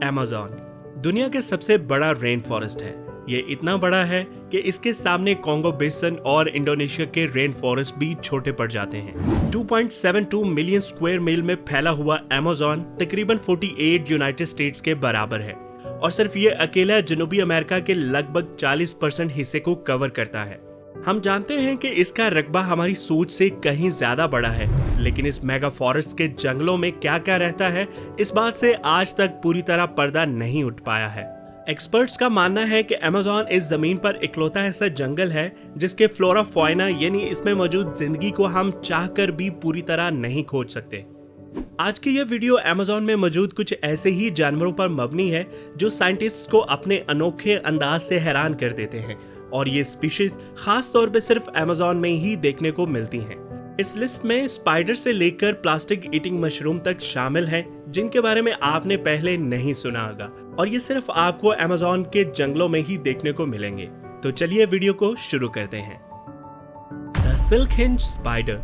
Amazon दुनिया के सबसे बड़ा रेन फॉरेस्ट है। ये इतना बड़ा है कि इसके सामने कॉन्गो बेसिन और इंडोनेशिया के रेन फॉरेस्ट भी छोटे पड़ जाते हैं। 2.72 मिलियन स्क्वायर मील में फैला हुआ अमेज़न तकरीबन 48 यूनाइटेड स्टेट्स के बराबर है और सिर्फ ये अकेला जनूबी अमेरिका के लगभग 40% हिस्से को कवर करता है। हम जानते हैं कि इसका रकबा हमारी सोच से कहीं ज्यादा बड़ा है, लेकिन इस मेगा फॉरेस्ट के जंगलों में क्या क्या रहता है, इस बात से आज तक पूरी तरह पर्दा नहीं उठ पाया है। एक्सपर्ट्स का मानना है कि अमेज़न इस जमीन पर इकलौता ऐसा जंगल है जिसके फ्लोरा फाइना यानी इसमें मौजूद जिंदगी को हम चाहकर भी पूरी तरह नहीं खोज सकते। आज की यह वीडियो अमेज़न में मौजूद कुछ ऐसे ही जानवरों पर मबनी है जो साइंटिस्ट को अपने अनोखे अंदाज से हैरान कर देते हैं, और ये स्पीशीज खास तौर पे सिर्फ अमेज़न में ही देखने को मिलती हैं। इस लिस्ट में स्पाइडर से लेकर प्लास्टिक ईटिंग मशरूम तक शामिल हैं, जिनके बारे में आपने पहले नहीं सुना होगा, और ये सिर्फ आपको अमेज़न के जंगलों में ही देखने को मिलेंगे। तो चलिए वीडियो को शुरू करते हैं। The silk hinge spider.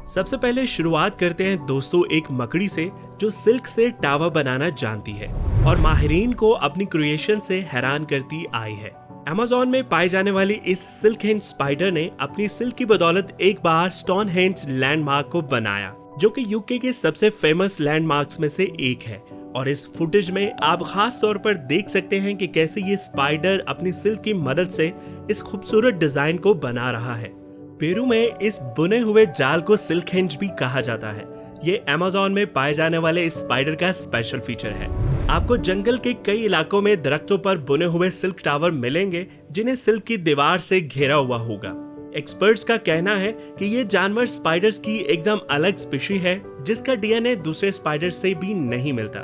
सबसे पहले शुरुआत करते हैं दोस्तों एक मकड़ी से जो सिल्क से टावर बनाना जानती है और माहिरीन को अपनी क्रिएशन से हैरान करती आई है। अमेज़न में पाई जाने वाली इस सिल्क हिंज स्पाइडर ने अपनी सिल्क की बदौलत एक बार स्टोनहेंज लैंडमार्क को बनाया, जो कि यूके के सबसे फेमस लैंडमार्क्स में से एक है। और इस फुटेज में आप खास तौर पर देख सकते हैं कि कैसे ये स्पाइडर अपनी सिल्क की मदद से इस खूबसूरत डिजाइन को बना रहा है। पेरू में इस बुने हुए जाल को सिल्क हिंज भी कहा जाता है। ये अमेज़न में पाए जाने वाले इस स्पाइडर का स्पेशल फीचर है। आपको जंगल के कई इलाकों में दरख्तों पर बुने हुए सिल्क टावर मिलेंगे जिन्हें सिल्क की दीवार से घेरा हुआ होगा। एक्सपर्ट्स का कहना है कि ये जानवर स्पाइडर्स की एकदम अलग स्पीशी है जिसका डीएनए दूसरे स्पाइडर से भी नहीं मिलता।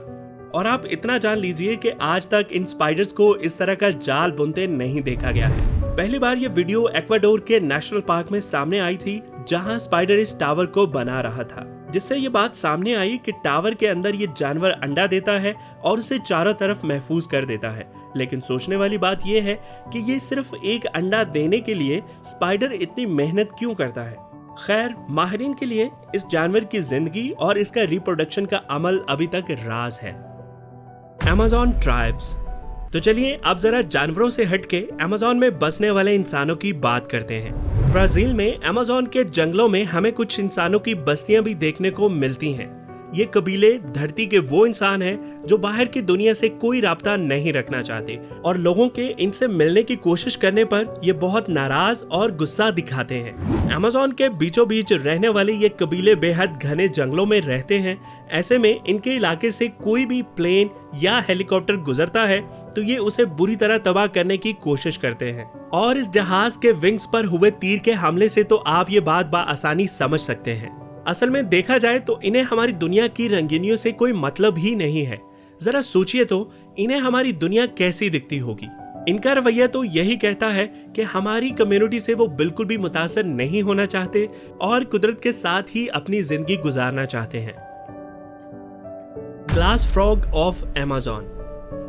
और आप इतना जान लीजिए कि आज तक इन स्पाइडर्स को इस तरह का जाल बुनते नहीं देखा गया है। पहली बार ये वीडियो इक्वाडोर के नेशनल पार्क में सामने आई थी, जहां स्पाइडर इस टावर को बना रहा था, जिससे ये बात सामने आई कि टावर के अंदर ये जानवर अंडा देता है और उसे चारों तरफ महफूज कर देता है। लेकिन सोचने वाली बात ये है कि ये सिर्फ एक अंडा देने के लिए स्पाइडर इतनी मेहनत क्यों करता है। खैर, माहिरीन के लिए इस जानवर की जिंदगी और इसका रिप्रोडक्शन का अमल अभी तक राज है। Amazon tribes. तो चलिए अब जरा जानवरों से हटके अमेज़न में बसने वाले इंसानों की बात करते हैं। ब्राजील में अमेज़न के जंगलों में हमें कुछ इंसानों की बस्तियां भी देखने को मिलती हैं। ये कबीले धरती के वो इंसान हैं जो बाहर की दुनिया से कोई राब्ता नहीं रखना चाहते और लोगों के इनसे मिलने की कोशिश करने पर ये बहुत नाराज और गुस्सा दिखाते हैं। अमेज़न के बीचों बीच रहने वाले ये कबीले बेहद घने जंगलों में रहते हैं। ऐसे में इनके इलाके से कोई भी प्लेन या हेलीकॉप्टर गुजरता है तो ये उसे बुरी तरह तबाह करने की कोशिश करते हैं। और इस जहाज के विंग्स पर हुए तीर के हमले से तो आप ये बात आसानी समझ सकते हैं। असल में देखा जाए तो इन्हें हमारी दुनिया की रंगीनियों से कोई मतलब ही नहीं है। जरा सोचिए तो इन्हें हमारी दुनिया कैसी दिखती होगी। इनका रवैया तो यही कहता है कि हमारी कम्युनिटी से वो बिल्कुल भी मुतासर नहीं होना चाहते और कुदरत के साथ ही अपनी जिंदगी गुजारना चाहते हैं। Glass frog of Amazon.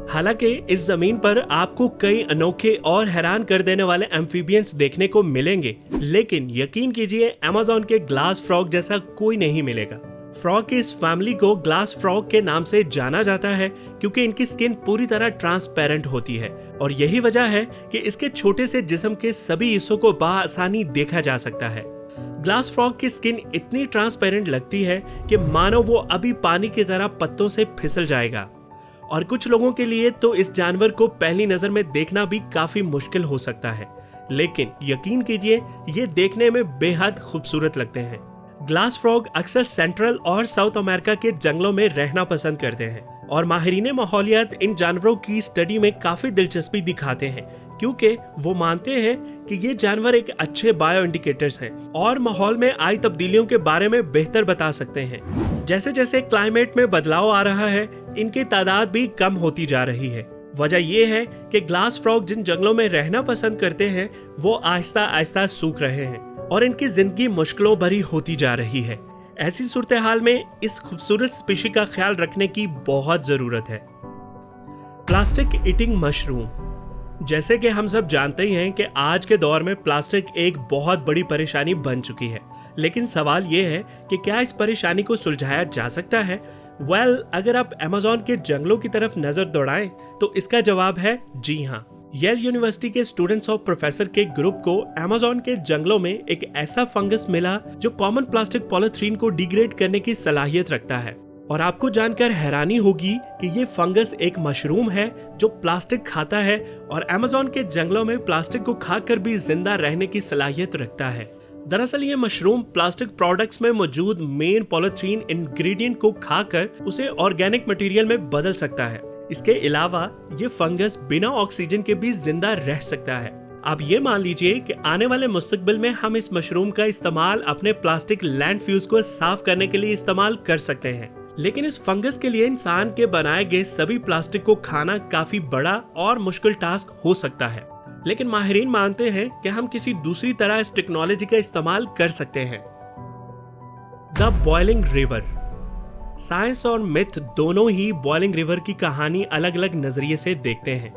हालांकि इस जमीन पर आपको कई अनोखे और हैरान कर देने वाले एम्फीबियंस देखने को मिलेंगे, लेकिन यकीन कीजिए अमेज़न के ग्लास फ्रॉग जैसा कोई नहीं मिलेगा। फ्रॉग की इस फैमिली को ग्लास फ्रॉग के नाम से जाना जाता है क्योंकि इनकी स्किन पूरी तरह ट्रांसपेरेंट होती है, और यही वजह है कि इसके छोटे से जिस्म के सभी हिस्सों को बआसानी देखा जा सकता है। ग्लास फ्रॉग की स्किन इतनी ट्रांसपेरेंट लगती है कि मानो वो अभी पानी की तरह पत्तों से फिसल जाएगा। और कुछ लोगों के लिए तो इस जानवर को पहली नजर में देखना भी काफी मुश्किल हो सकता है, लेकिन यकीन कीजिए ये देखने में बेहद खूबसूरत लगते हैं। ग्लास फ्रॉग अक्सर सेंट्रल और साउथ अमेरिका के जंगलों में रहना पसंद करते हैं और माहिरीन माहौलियात इन जानवरों की स्टडी में काफी दिलचस्पी दिखाते हैं, क्योंकि वो मानते हैं कि ये जानवर एक अच्छे बायो इंडिकेटर्स हैं और माहौल में आई तब्दीलियों के बारे में बेहतर बता सकते हैं। जैसे जैसे क्लाइमेट में बदलाव आ रहा है, इनकी तादाद भी कम होती जा रही है। वजह यह है कि ग्लास फ्रॉग जिन जंगलों में रहना पसंद करते हैं वो आहिस्ता आहिस्ता सूख रहे हैं और इनकी जिंदगी मुश्किलों भरी होती जा रही है। ऐसी सूरत हाल में इस खूबसूरत स्पीशी का ख्याल रखने की बहुत जरूरत है। Plastic eating mushroom. जैसे कि हम सब जानते ही हैं कि आज के दौर में प्लास्टिक एक बहुत बड़ी परेशानी बन चुकी है, लेकिन सवाल ये है कि क्या इस परेशानी को सुलझाया जा सकता है। अगर आप अमेज़न के जंगलों की तरफ नजर दौड़ाएं तो इसका जवाब है जी हाँ। येल यूनिवर्सिटी के स्टूडेंट्स और प्रोफेसर के ग्रुप को अमेज़न के जंगलों में एक ऐसा फंगस मिला जो कॉमन प्लास्टिक पॉलीथीन को डिग्रेड करने की सलाहियत रखता है। और आपको जानकर हैरानी होगी कि ये फंगस एक मशरूम है जो प्लास्टिक खाता है और अमेज़न के जंगलों में प्लास्टिक को खाकर भी जिंदा रहने की सलाहियत रखता है। दरअसल ये मशरूम प्लास्टिक प्रोडक्ट्स में मौजूद मेन पॉलीथीन इंग्रेडिएंट को खाकर उसे ऑर्गेनिक मटेरियल में बदल सकता है। इसके अलावा ये फंगस बिना ऑक्सीजन के भी जिंदा रह सकता है। आप ये मान लीजिए कि आने वाले मुस्तकबिल में हम इस मशरूम का इस्तेमाल अपने प्लास्टिक लैंडफिल्स को साफ करने के लिए इस्तेमाल कर सकते हैं, लेकिन इस फंगस के लिए इंसान के बनाए गए सभी प्लास्टिक को खाना काफी बड़ा और मुश्किल टास्क हो सकता है। लेकिन माहिरीन मानते हैं कि हम किसी दूसरी तरह इस टेक्नोलॉजी का इस्तेमाल कर सकते हैं। The boiling river. साइंस और मिथ दोनों ही बॉइलिंग रिवर की कहानी अलग अलग नजरिए से देखते हैं।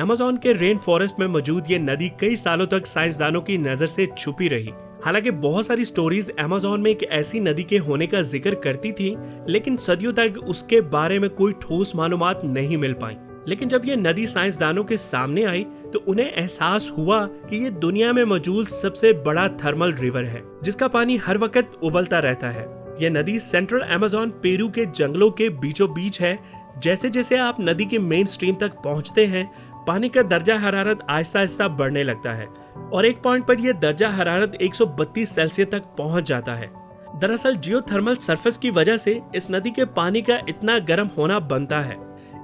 अमेज़न के रेन फॉरेस्ट में मौजूद ये नदी कई सालों तक साइंसदानों की नजर से छुपी रही। हालांकि बहुत सारी स्टोरीज अमेज़न में एक ऐसी नदी के होने का जिक्र करती थी, लेकिन सदियों तक उसके बारे में कोई ठोस मालूमात नहीं मिल पाई। लेकिन जब ये नदी साइंसदानों के सामने आई तो उन्हें एहसास हुआ कि ये दुनिया में मौजूद सबसे बड़ा थर्मल रिवर है जिसका पानी हर वक्त उबलता रहता है। यह नदी सेंट्रल अमेज़न पेरू के जंगलों के बीचों बीच है। जैसे जैसे आप नदी के मेन स्ट्रीम तक पहुंचते हैं, पानी का दर्जा हरारत आहिस्ता आहिस्ता बढ़ने लगता है और एक पॉइंट पर यह दर्जा हरारत 132 सेल्सियस तक पहुंच जाता है। दरअसल जियोथर्मल सरफेस की वजह से इस नदी के पानी का इतना गर्म होना बनता है।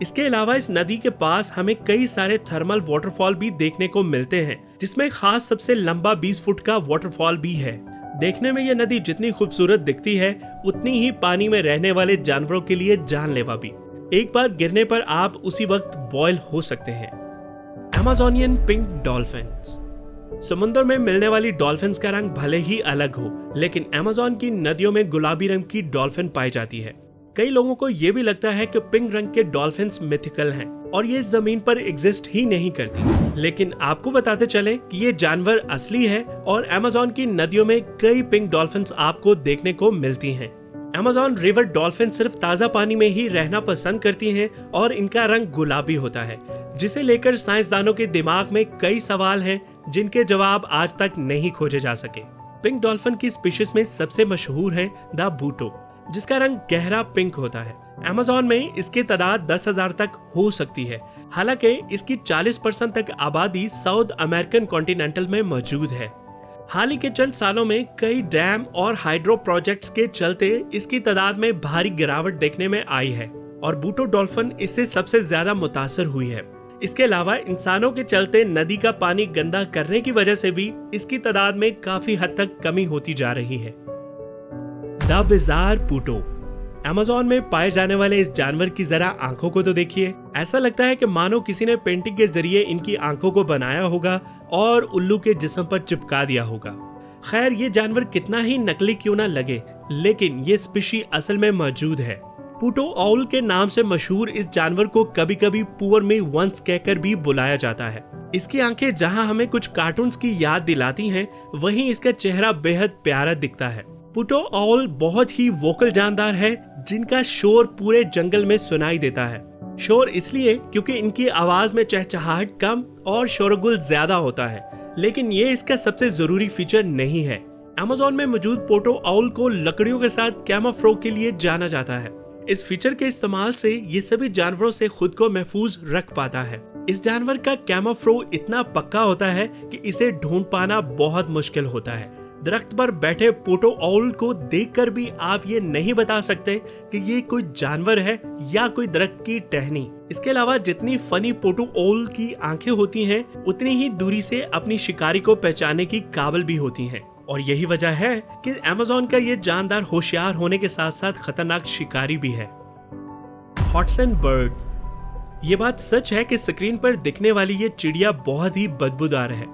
इसके अलावा इस नदी के पास हमें कई सारे थर्मल वाटरफॉल भी देखने को मिलते हैं, जिसमें खास सबसे लंबा 20 फुट का वाटरफॉल भी है। देखने में यह नदी जितनी खूबसूरत दिखती है उतनी ही पानी में रहने वाले जानवरों के लिए जानलेवा भी। एक बार गिरने पर आप उसी वक्त बॉयल हो सकते हैं। Amazonian pink dolphins. समुद्र में मिलने वाली डॉल्फिन्स का रंग भले ही अलग हो, लेकिन अमेज़न की नदियों में गुलाबी रंग की डॉल्फिन पाई जाती है। कई लोगों को ये भी लगता है कि पिंक रंग के डॉल्फिन्स मिथिकल हैं और ये इस जमीन पर एग्जिस्ट ही नहीं करती। लेकिन आपको बताते चले कि ये जानवर असली है और अमेज़न की नदियों में कई पिंक डॉल्फिन्स आपको देखने को मिलती हैं। अमेज़न रिवर डॉल्फिन सिर्फ ताजा पानी में ही रहना पसंद करती हैं और इनका रंग गुलाबी होता है, जिसे लेकर साइंसदानों के दिमाग में कई सवाल हैं जिनके जवाब आज तक नहीं खोजे जा सके। पिंक डॉल्फिन की स्पीशीज में सबसे मशहूर है द बूटो, जिसका रंग गहरा पिंक होता है। अमेज़न में इसकी तादाद 10,000 तक हो सकती है। हालांकि इसकी 40% तक आबादी साउथ अमेरिकन कॉन्टिनेंटल में मौजूद है। हाल ही के चंद सालों में कई डैम और हाइड्रो प्रोजेक्ट्स के चलते इसकी तादाद में भारी गिरावट देखने में आई है और बूटो डॉल्फिन इससे सबसे ज्यादा मुतासर हुई है। इसके अलावा इंसानों के चलते नदी का पानी गंदा करने की वजह से भी इसकी तादाद में काफी हद तक कमी होती जा रही है। The bizarre पूटो। अमेज़न में पाए जाने वाले इस जानवर की जरा आंखों को तो देखिए। ऐसा लगता है कि मानो किसी ने पेंटिंग के जरिए इनकी आंखों को बनाया होगा और उल्लू के जिस्म पर चिपका दिया होगा। खैर, ये जानवर कितना ही नकली क्यों ना लगे, लेकिन ये स्पीशी असल में मौजूद है। पूटो ऑल के नाम से मशहूर इस जानवर को कभी कभी पुअर में वंस कहकर भी बुलाया जाता है। इसकी आंखें जहां हमें कुछ कार्टून्स की याद दिलाती हैं, वहीं इसका चेहरा बेहद प्यारा दिखता है। पूटो ऑल बहुत ही वोकल जानदार है, जिनका शोर पूरे जंगल में सुनाई देता है। शोर इसलिए क्योंकि इनकी आवाज में चहचहाहट कम और शोरगुल ज्यादा होता है, लेकिन ये इसका सबसे जरूरी फीचर नहीं है। अमेज़न में मौजूद पूटो ऑल को लकड़ियों के साथ कैमोफ्लेज के लिए जाना जाता है। इस फीचर के इस्तेमाल से ये सभी जानवरों से खुद को महफूज रख पाता है। इस जानवर का कैमोफ्लेज इतना पक्का होता है कि इसे ढूंढ पाना बहुत मुश्किल होता है। दरख्त पर बैठे पूटो ऑल को देखकर भी आप ये नहीं बता सकते कि ये कोई जानवर है या कोई दरख्त की टहनी। इसके अलावा जितनी फनी पूटो ऑल की आंखें होती हैं, उतनी ही दूरी से अपनी शिकारी को पहचानने की काबिल भी होती हैं। और यही वजह है कि अमेज़न का ये जानदार होशियार होने के साथ साथ खतरनाक शिकारी भी है। हॉटसन बर्ड। ये बात सच है कि स्क्रीन पर दिखने वाली ये चिड़िया बहुत ही बदबूदार है।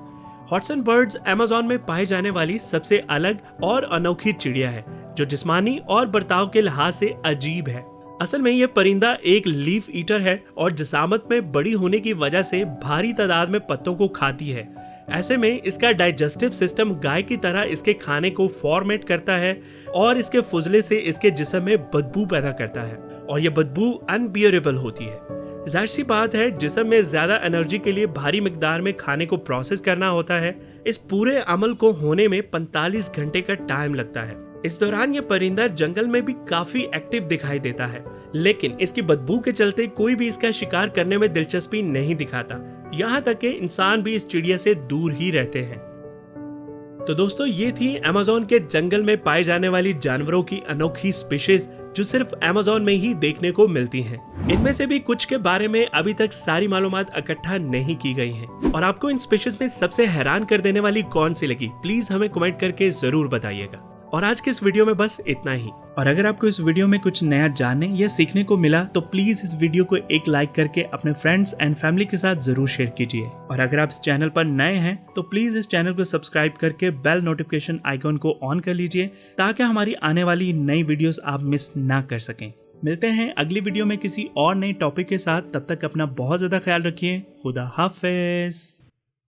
हॉटसन बर्ड्स अमेज़न में पाई जाने वाली सबसे अलग और अनोखी चिड़िया है, जो जिस्मानी और बर्ताव के लिहाज से अजीब है। असल में ये परिंदा एक लीफ ईटर है और जिसामत में बड़ी होने की वजह से भारी तादाद में पत्तों को खाती है। ऐसे में इसका डाइजेस्टिव सिस्टम गाय की तरह इसके खाने को फॉर्मेट करता है और इसके फुजले से इसके जिस्म में बदबू पैदा करता है और ये बदबू अनबियरेबल होती है। जाहिर सी बात है, जिस्म में ज्यादा एनर्जी के लिए भारी मिकदार में खाने को प्रोसेस करना होता है। इस पूरे अमल को होने में 45 घंटे का टाइम लगता है। इस दौरान ये परिंदा जंगल में भी काफी एक्टिव दिखाई देता है, लेकिन इसकी बदबू के चलते कोई भी इसका शिकार करने में दिलचस्पी नहीं दिखाता। यहाँ तक कि इंसान भी इस चिड़िया से दूर ही रहते हैं। तो दोस्तों, ये थी अमेज़न के जंगल में पाए जाने वाली जानवरों की अनोखी स्पीशीज जो सिर्फ अमेज़न में ही देखने को मिलती हैं। इनमें से भी कुछ के बारे में अभी तक सारी मालूमात इकट्ठा नहीं की गई हैं। और आपको इन स्पीशीज में सबसे हैरान कर देने वाली कौन सी लगी, प्लीज हमें कमेंट करके जरूर बताइएगा। और आज के इस वीडियो में बस इतना ही। और अगर आपको इस वीडियो में कुछ नया जानने या सीखने को मिला तो प्लीज इस वीडियो को एक लाइक करके अपने फ्रेंड्स एंड फैमिली के साथ जरूर शेयर कीजिए। और अगर आप इस चैनल पर नए हैं तो प्लीज इस चैनल को सब्सक्राइब करके बेल नोटिफिकेशन आइकॉन को ऑन कर लीजिए ताकि हमारी आने वाली नई वीडियोस आप मिस ना कर सकें। मिलते हैं अगली वीडियो में किसी और नए टॉपिक के साथ। तब तक अपना बहुत ज्यादा ख्याल रखिए। खुदा हाफिज।